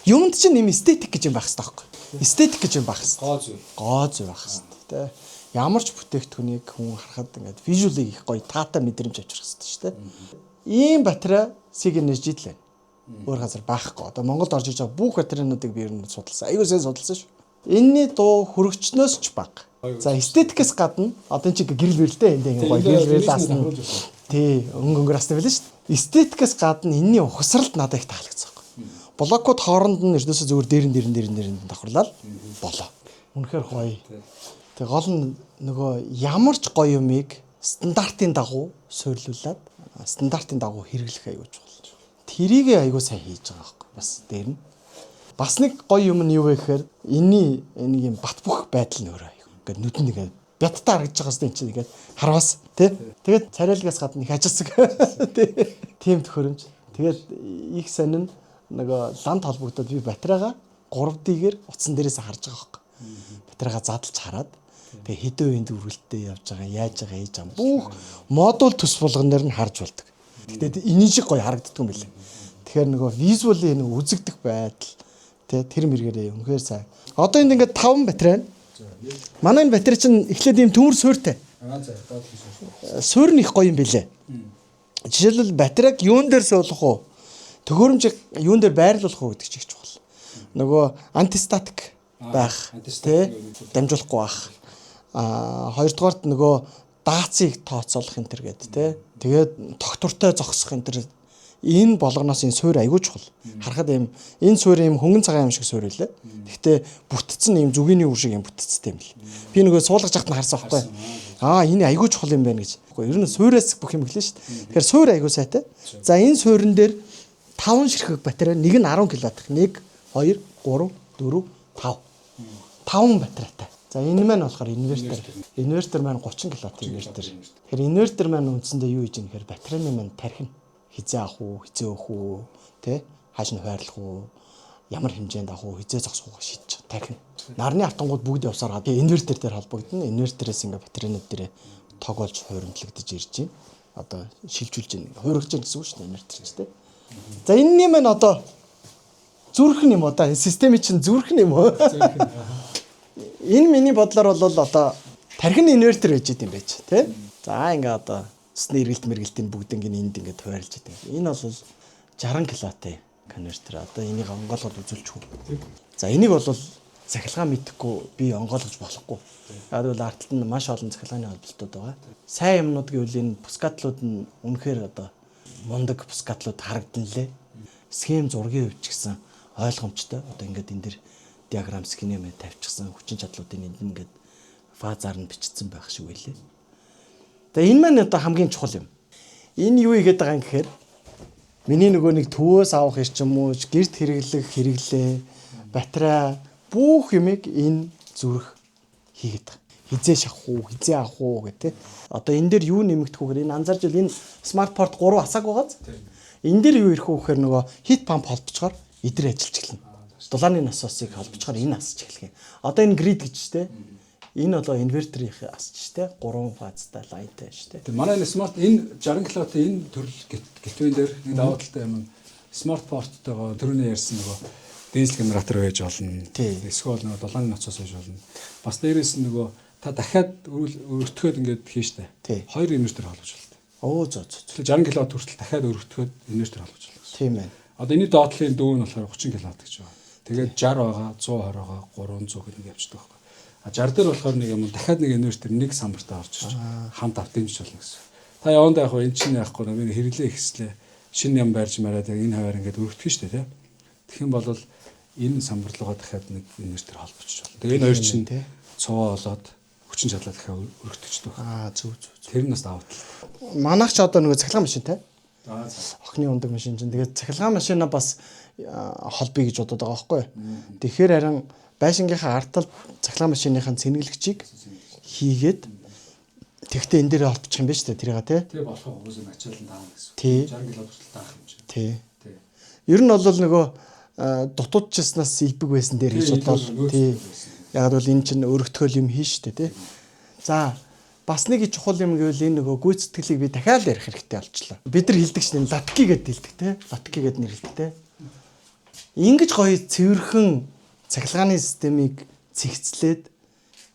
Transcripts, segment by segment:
Юмд чинь нэм эстетик гэж юм байх хэрэгтэй байхгүй. Эстетик гэж юм байх хэрэгтэй. Гоо зүй байх хэрэгтэй тий. Ямар ч бүтээгдэхүүнийг хүн харахад ингээд вижюлыг их гоё таатай мэдрэмж авчрах хэрэгтэй шүү дээ. Ийм батарей сигнэж идлээ. Өөр газар байхгүй. Одоо Монголд орж иж байгаа бүх батарейнуудыг би ер нь судалсан. Аюу сайн судалсан шүү. Энийний дуу хөрөгчнөөс ч бага. За эстетикээс гадна одоо энэ чинь гэрэл бэрэлтэй энэ гоё гэрэл бэрлаасан. Тий, өнгөнгөр асна байлаа шүү. Эстетикээс гадна энэний ухсралд надад их таалагдсан байхгүй. Блокууд хооронд нь ердөөсөө зүгээр дээрэн давхарлал болоо. Үнэхээр гоё. Тэг гол нь нөгөө ямар ч гоё юмыг стандартын дагуу суйрлуулад стандартын дагуу хэрэглэх аюул чухал. Тэрийг аюул сайн хийж байгаа байхгүй. Бас дээр нь. Бас нэг гоё юм нь юу вэ гэхээр энэний нэг юм бат бөх байдал нь өөрөө. Ингээд нүдэнд ингээд бяттай харагдаж байгаас энэ чинь ингээд харвас тий. Тэгээд царайлгаас гадна их ажилсаг тий. Тийм төхөөрөмж. Тэгээд их сонин нөгөө ланд холбогдоод би батарейгаа 3D-гээр утсан дээрээс харж байгаа байхгүй. Батарейгаа задлж хараад тэгээ хэдэн үеинд үргэлттэй явж байгаа, яаж байгаа хийж байгаа. Бүх модуль төс булганаар нь харж болдог. Гэтэ энэ шиг гоё харагддаг юм билээ. Тэгэхээр нөгөө визуалийн нөгөө үзэгдэх байдал тэр мэргээрээ үнэхээр сайн. Одоо энд ингээд 5 батарей байна. Манай энэ батарей чинь эхлээд ийм төмөр суурьтай. Суурь нь их гоё юм билээ. Жишээлбэл батарейг юун дээр суулгах уу? Төхөөрөмжийг юун дээр байрлуулах уу гэдэг чинь чухал. Нөгөө антистатик байх, тий, дамжуулахгүй байх. Хоёрдугаарт нөгөө даацыг тооцоолох энэ төр гэдэг, тий. Тэгээд тогтвортой зогсох энэ төр энэ болгоноос энэ суурь аягүй чухал. Харахад ийм энэ суурь ийм хөнгөн цагаан юм шиг суурь үлээ. Гэхдээ бүтцэн ийм зүгийн үр шиг юм бүтцтэй юм л. Би нөгөө суулгаж яхад нь харсан байхгүй. Энэ аягүй чухал юм байна гэж. Ер нь суурьас бүх юм эхлэн шүү дээ. Тэгэхээр суурь аягүй сайтай. За энэ суурин дээр 5 ширхэг батарей, нэг нь 10 кВт, 1 2 3 4 5. 5 батарейтай. За энэ маань болохоор инвертер. Инвертер маань 30 кВт инвертер. Тэгэхээр инвертер маань үндсэндээ юу хийж ийм гэхээр батарейны маань тархина. Хизээ авах уу, хизээ өөх үү, тэ? Хааш нь хайрлах уу, ямар хэмжээнд авах уу, хизээ зогсох уу шийдэж тархина. Нарны автангууд бүгд явсараад инвертер дээр холбогдно. Инвертерээс ингээ батарейнууд дээр тоглож хуйрамтлагдаж ирж байна. Одоо шилжүүлж байна. Хуйргаж байна гэсэн үг шүү дээ инвертер гэж тэ. За энэний маань одоо зүрхэн юм одоо системийн чинь зүрхэн юм уу? Энэ миний бодлоор бол одоо тархины инвертер байж идэм байж тэ. За ингээ одоо цэсний эргэлт мэргэлтийн бүгднийг энд ингээд хуваарлж идэм. Энэ бол 60 кВт конвертер. Одоо энийг онгойлгоод үзүүлчих үү. За энийг бол цахилгаан мэдэхгүй би онгойлгож болохгүй. Яг бол артталт нь маш олон цахилгааны холболтууд байгаа. Сайн юмнууд гэвэл энэ пускатлууд нь үнэхээр одоо мундаг пускатлууд харагдан лээ. Схем зургийн хувьд ч гэсэн ойлгомжтой. Одоо ингээд энэ дэр диаграм схем тавьчихсан хүчин чадлуудын энд ингээд фазаар нь бичсэн байх шиг байлээ. Тэгээ энэ маань одоо хамгийн чухал юм. Энэ юу игээд байгаа юм гэхээр миний нөгөө нэг төвөөс авах юм уу, гэрт хэрэглээ, батарей бүх юмыг энэ зүрх хийгээд байгаа. Хизээ шахах уу, хизээ авах уу гэх тээ. Одоо энэ дээр юу нэмэгдэх вэ гэхээр энэ анзаарч бол энэ смарт порт 3 асааг байгааз. Энэ дээр юу ирэх вэ гэхээр нөгөө хит памп холбочгоор эдэр ажиллаж эхэлнэ. Дулааны насосыг холбочгоор энэ асч эхлэх юм. Одоо энэ грид гэж штэ. Энэ болоо инвертерийн асч штэ. 3 фазтай лайнтай штэ. Тэгээ манай смарт энэ 60 кВт энэ төрөл гэлтвэн дээр нэг даваа талтай юм. Смарт порттойгоо түрүүний ярьсан нөгөө дизель генератор байж болно. Эсвэл нөгөө дулааны насос байж болно. Бас дээрээс нөгөө та дахиад өртгөхөд ингээд хийн штэ. 2 инвертер холбож байна. Оо зөө. Тэгэхээр 60 кВт хүртэл дахиад өртгөхөд инвертер холбож байна. Тийм ээ. Одоо энэ доотлын дүү нь болохоор 30 кВт гэж байна. Тэгээд 60 байгаа, 120 байгаа, 300 гэдэг ингэ явчихдаг байхгүй. А 60 дээр болохоор нэг юм дахиад нэг инвертер нэг самбартаа орж ирж хамт автомж болно гэсэн. Та явандаа яг энэ чинь яахгүй нэ хэрэглээ ихслээ. Шинэ юм барьж мараад энэ хаваар ингээд өртгөх шүү дээ, тийм. Тэгэх юм бол энэ самбарлуугаа дахиад нэг инвертер холбочих болно. Тэгээ энэ хоёр чинь цуваа болоод хүчин чадлаа дахиад өргөтгчдөг. Зүг. Тэр нь бас даваа тал. Манайх ч одоо нөгөө цахилгаан машинтай. Охны ундаг машин чинь. Тэгээд цахилгаан машина бас холбоё гэж бодоод байгаа байхгүй. Тэгэхээр харин байшингийнхаа артал цахилгаан машиныхаа цэнгэлэгчийг хийгээд тэгтээ энэ дээр холбочих юм байна шүү дээ тэрийг тий. Тэгээ болохоо угсаа ачаалан даана гэсэн. 60 кг хүртэл даах юм чинь. Тий. Ер нь бол нөгөө дутуудчснаас илбэг байсан дээр хийж бодвол тий. Яг бол энэ чинь өргөтгөл юм хийн шүү дээ тий. За бас нэг чухал юм гэвэл энэ нөгөө гүйцэтгэлийг би дахиад ярих хэрэгтэй болчихлоо. Бид нар хэлдэг чинь латки гэдээ хэлдэг тий. Латки гэдэг нэр хэлдэг тий. Ингэж гоё цэвэрхэн цахилгааны системийг цэгцлээд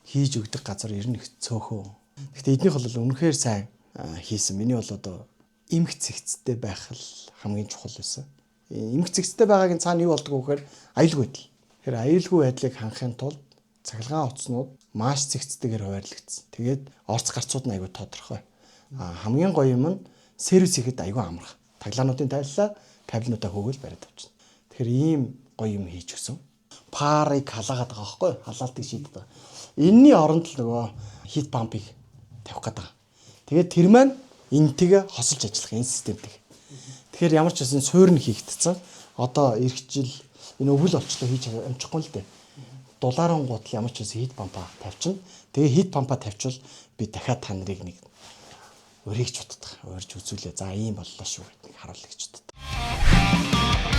хийж өгдөг газар ер нь их цөөхөн. Гэхдээ эднийх бол үнэхээр сайн хийсэн. Миний бол одоо эмх цэгцтэй байх л хамгийн чухал байсан. Эмх цэгцтэй байгаагийн цаана юу болдгоо гэхээр аюулгүй байдал. Тэгэхээр аюулгүй байдлыг хангахын тулд цахилгаан утаснууд маш цэгцтэйгээр хуваарлагдсан. Тэгээд орц гарцууд нь аюул тодорхой. Хамгийн гоё юм нь сервис хийхэд аюул амарх. Таглаануудын тайллаа, кабелнуудаа хөөгөл бариад авчихна. Тэгэхээр ийм гоё юм хийж өгсөн. Парыг халаагаад байгаа байхгүй юу? Халаалтыг шийддэг. Энийний оронд л нөгөө хит пампыг тавих гэдэг. Тэгээд тэр маань энтэйгээ хосолж ажиллах энэ системтэй. Тэгэхээр ямар ч байсан суурь нь хийгдсэн. Одоо эх жил энэ өвөл олчлоо хийж амжихгүй л дээ. Дулааран гутал ямар ч байсан хит пампаа тавьчихна. Тэгээ хит пампаа тавьчвал би дахиад та нарыг нэг өрийгч утдаг. Өрж үзүүлээ. За ийм боллоо шүү гэдэг харуулъя гэж боддог.